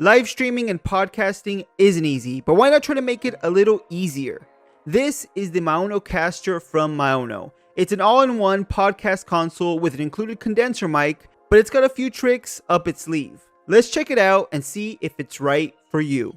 Live streaming and podcasting isn't easy, but why not try to make it a little easier? This is the MaonoCaster from Maono. It's an all-in-one podcast console with an included condenser mic, but it's got a few tricks up its sleeve. Let's check it out and see if it's right for you.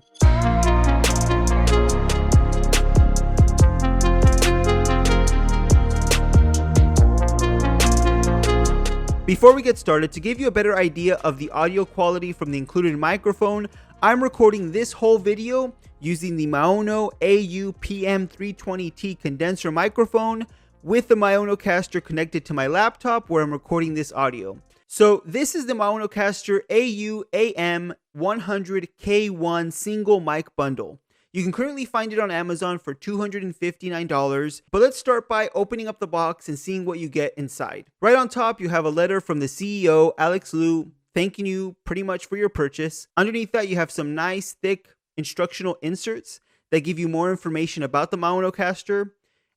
Before we get started, to give you a better idea of the audio quality from the included microphone, I'm recording this whole video using the Maono AU-PM320T condenser microphone with the MaonoCaster connected to my laptop where I'm recording this audio. So this is the MaonoCaster AU-AM100K1 single mic bundle. You can currently find it on Amazon for $259, but let's start by opening up the box and seeing what you get inside. Right on top, you have a letter from the CEO, Alex Liu, thanking you pretty much for your purchase. Underneath that, you have some nice, thick instructional inserts that give you more information about the MaonoCaster,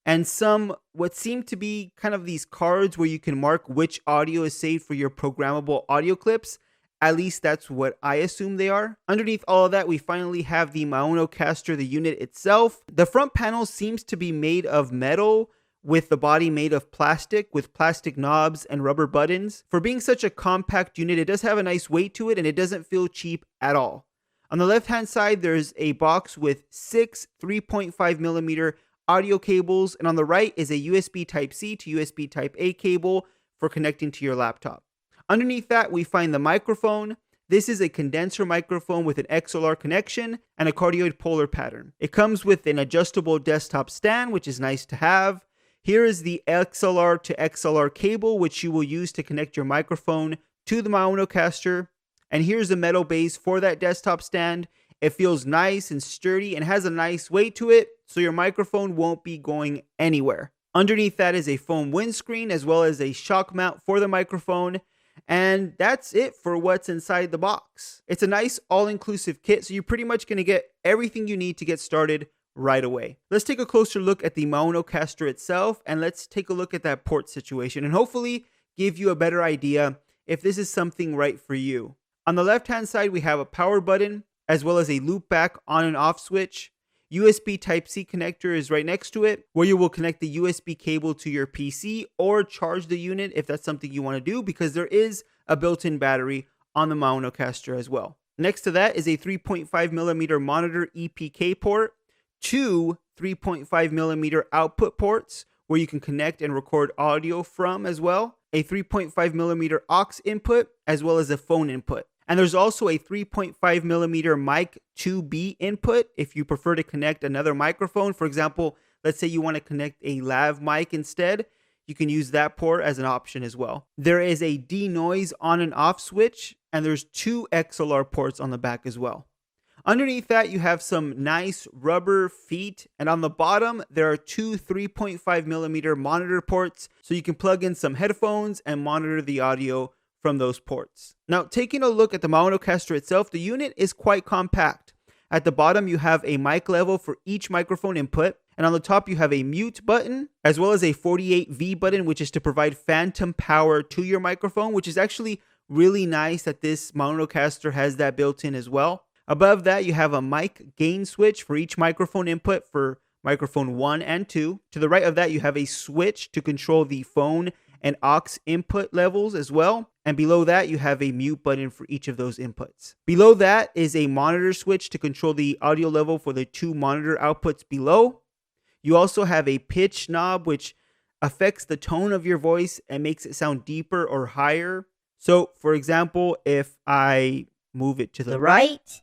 and some what seem to be kind of these cards where you can mark which audio is saved for your programmable audio clips. At least that's what I assume they are. Underneath all of that, we finally have the MaonoCaster, the unit itself. The front panel seems to be made of metal with the body made of plastic with plastic knobs and rubber buttons. For being such a compact unit, it does have a nice weight to it and it doesn't feel cheap at all. On the left-hand side, there's a box with 6 3.5mm audio cables, and on the right is a USB Type-C to USB Type-A cable for connecting to your laptop. Underneath that, we find the microphone. This is a condenser microphone with an XLR connection and a cardioid polar pattern. It comes with an adjustable desktop stand, which is nice to have. Here is the XLR to XLR cable, which you will use to connect your microphone to the MaonoCaster. And here's the metal base for that desktop stand. It feels nice and sturdy and has a nice weight to it, so your microphone won't be going anywhere. Underneath that is a foam windscreen as well as a shock mount for the microphone. And that's it for what's inside the box. It's a nice all-inclusive kit, so you're pretty much going to get everything you need to get started right away. Let's take a closer look at the MaonoCaster itself, and let's take a look at that port situation and hopefully give you a better idea if this is something right for you. On the left-hand side, we have a power button as well as a loopback on and off switch. USB Type-C connector is right next to it, where you will connect the USB cable to your PC or charge the unit if that's something you want to do, because there is a built-in battery on the MaonoCaster as well. Next to that is a 3.5mm monitor EPK port, 2 3.5mm output ports where you can connect and record audio from as well, a 3.5mm aux input, as well as a phone input. And there's also a 3.5mm mic 2B input if you prefer to connect another microphone. For example, let's say you want to connect a lav mic instead. You can use that port as an option as well. There is a denoise on and off switch, and there's 2 XLR ports on the back as well. Underneath that, you have some nice rubber feet, and on the bottom, there are 2 3.5mm monitor ports, so you can plug in some headphones and monitor the audio from those ports. Now, taking a look at the MaonoCaster itself, the unit is quite compact. At the bottom, you have a mic level for each microphone input, and on the top, you have a mute button, as well as a 48V button, which is to provide phantom power to your microphone, which is actually really nice that this MaonoCaster has that built in as well. Above that, you have a mic gain switch for each microphone input for microphone 1 and 2. To the right of that, you have a switch to control the phone and aux input levels as well. And below that, you have a mute button for each of those inputs. Below that is a monitor switch to control the audio level for the 2 monitor outputs below. You also have a pitch knob, which affects the tone of your voice and makes it sound deeper or higher. So, for example, if I move it to the right,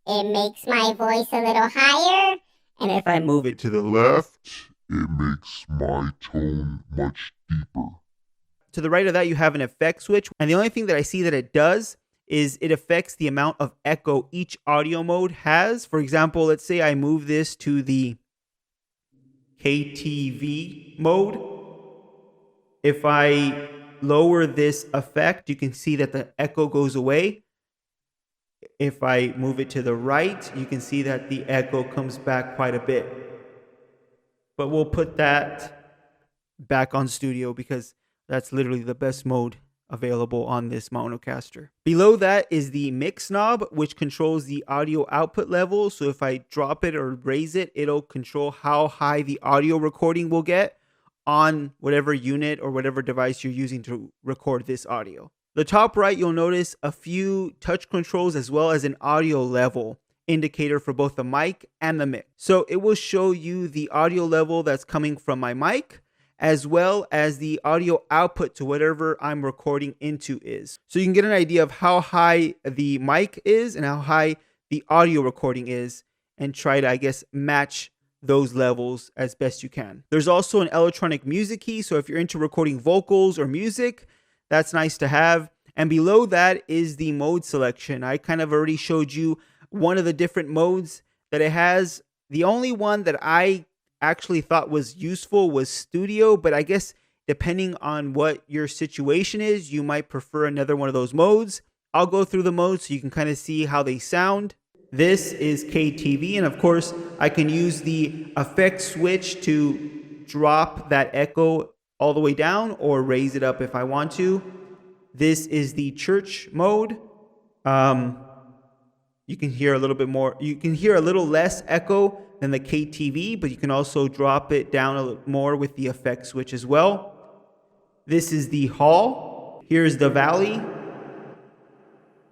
it makes my voice a little higher. And if I move it to the left, it makes my tone much deeper. To the right of that, you have an effect switch. And the only thing that I see that it does is it affects the amount of echo each audio mode has. For example, let's say I move this to the KTV mode. If I lower this effect, you can see that the echo goes away. If I move it to the right, you can see that the echo comes back quite a bit. But we'll put that back on studio because that's literally the best mode available on this MaonoCaster. Below that is the mix knob, which controls the audio output level. So if I drop it or raise it, it'll control how high the audio recording will get on whatever unit or whatever device you're using to record this audio. The top right, you'll notice a few touch controls as well as an audio level indicator for both the mic and the mix. So it will show you the audio level that's coming from my mic, as well as the audio output to whatever I'm recording into is. So you can get an idea of how high the mic is and how high the audio recording is, and try to, I guess, match those levels as best you can. There's also an electronic music key, so if you're into recording vocals or music, that's nice to have. And below that is the mode selection. I kind of already showed you one of the different modes that it has. The only one that I actually thought was useful was studio, but I guess depending on what your situation is, you might prefer another one of those modes. I'll go through the modes so you can kind of see how they sound. This is KTV, and of course I can use the effect switch to drop that echo all the way down or raise it up if I want to. This is the church mode. You can hear a little bit more. You can hear a little less echo than the KTV, but you can also drop it down a little more with the effect switch as well. This is the hall. Here's the valley.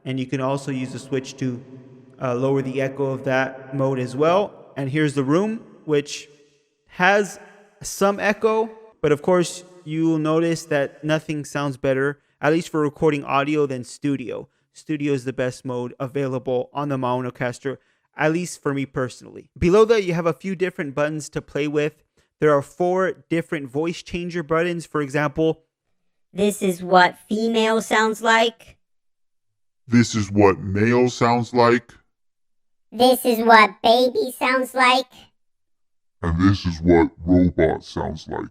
And you can also use the switch to lower the echo of that mode as well. And here's the room, which has some echo, but of course you will notice that nothing sounds better, at least for recording audio, than studio. Studio is the best mode available on the MaonoCaster, at least for me personally. Below that, you have a few different buttons to play with. There are 4 different voice changer buttons. For example, this is what female sounds like. This is what male sounds like. This is what baby sounds like. And this is what robot sounds like.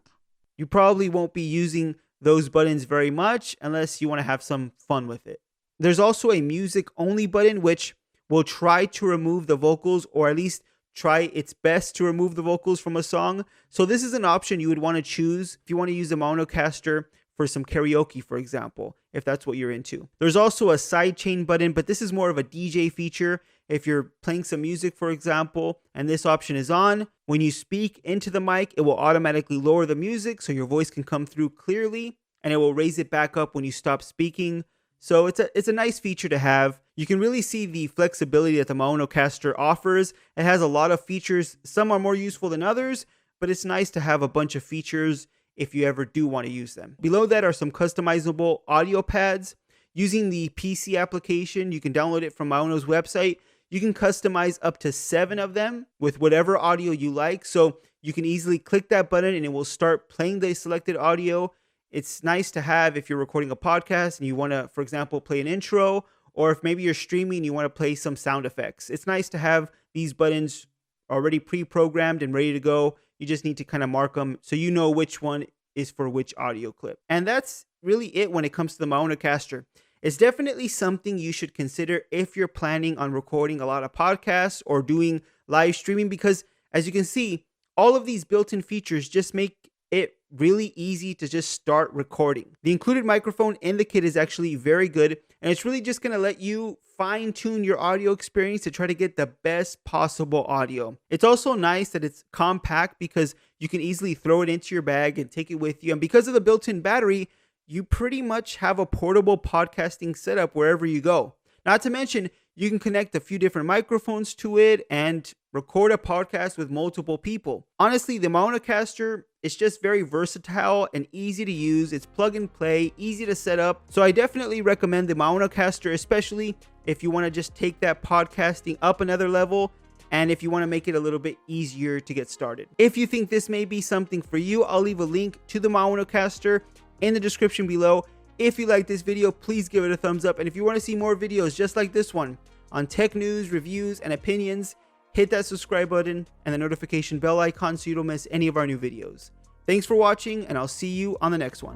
you probably won't be using those buttons very much unless you want to have some fun with it. There's also a music only button, which will try to remove the vocals, or at least try its best to remove the vocals from a song. So this is an option you would want to choose if you want to use the MaonoCaster for some karaoke, for example, if that's what you're into. There's also a sidechain button, but this is more of a DJ feature. If you're playing some music, for example, and this option is on, when you speak into the mic, it will automatically lower the music so your voice can come through clearly, and it will raise it back up when you stop speaking. So it's a nice feature to have. You can really see the flexibility that the MaonoCaster offers. It has a lot of features. Some are more useful than others, but it's nice to have a bunch of features if you ever do want to use them. Below that are some customizable audio pads. Using the PC application, you can download it from Maono's website. You can customize up to 7 of them with whatever audio you like. So you can easily click that button and it will start playing the selected audio. It's nice to have if you're recording a podcast and you want to, for example, play an intro, or if maybe you're streaming and you want to play some sound effects. It's nice to have these buttons already pre-programmed and ready to go. You just need to kind of mark them so you know which one is for which audio clip. And that's really it when it comes to the MaonoCaster. It's definitely something you should consider if you're planning on recording a lot of podcasts or doing live streaming, because as you can see, all of these built-in features just make it really easy to just start recording. The included microphone in the kit is actually very good, and it's really just going to let you fine-tune your audio experience to try to get the best possible audio. It's also nice that it's compact because you can easily throw it into your bag and take it with you. And because of the built-in battery, you pretty much have a portable podcasting setup wherever you go. Not to mention, you can connect a few different microphones to it and record a podcast with multiple people. Honestly, the MaonoCaster is just very versatile and easy to use. It's plug and play, easy to set up. So I definitely recommend the MaonoCaster, especially if you want to just take that podcasting up another level and if you want to make it a little bit easier to get started. If you think this may be something for you, I'll leave a link to the MaonoCaster in the description below. If you like this video, please give it a thumbs up. And if you want to see more videos just like this one on tech news, reviews, and opinions, hit that subscribe button and the notification bell icon so you don't miss any of our new videos. Thanks for watching, and I'll see you on the next one.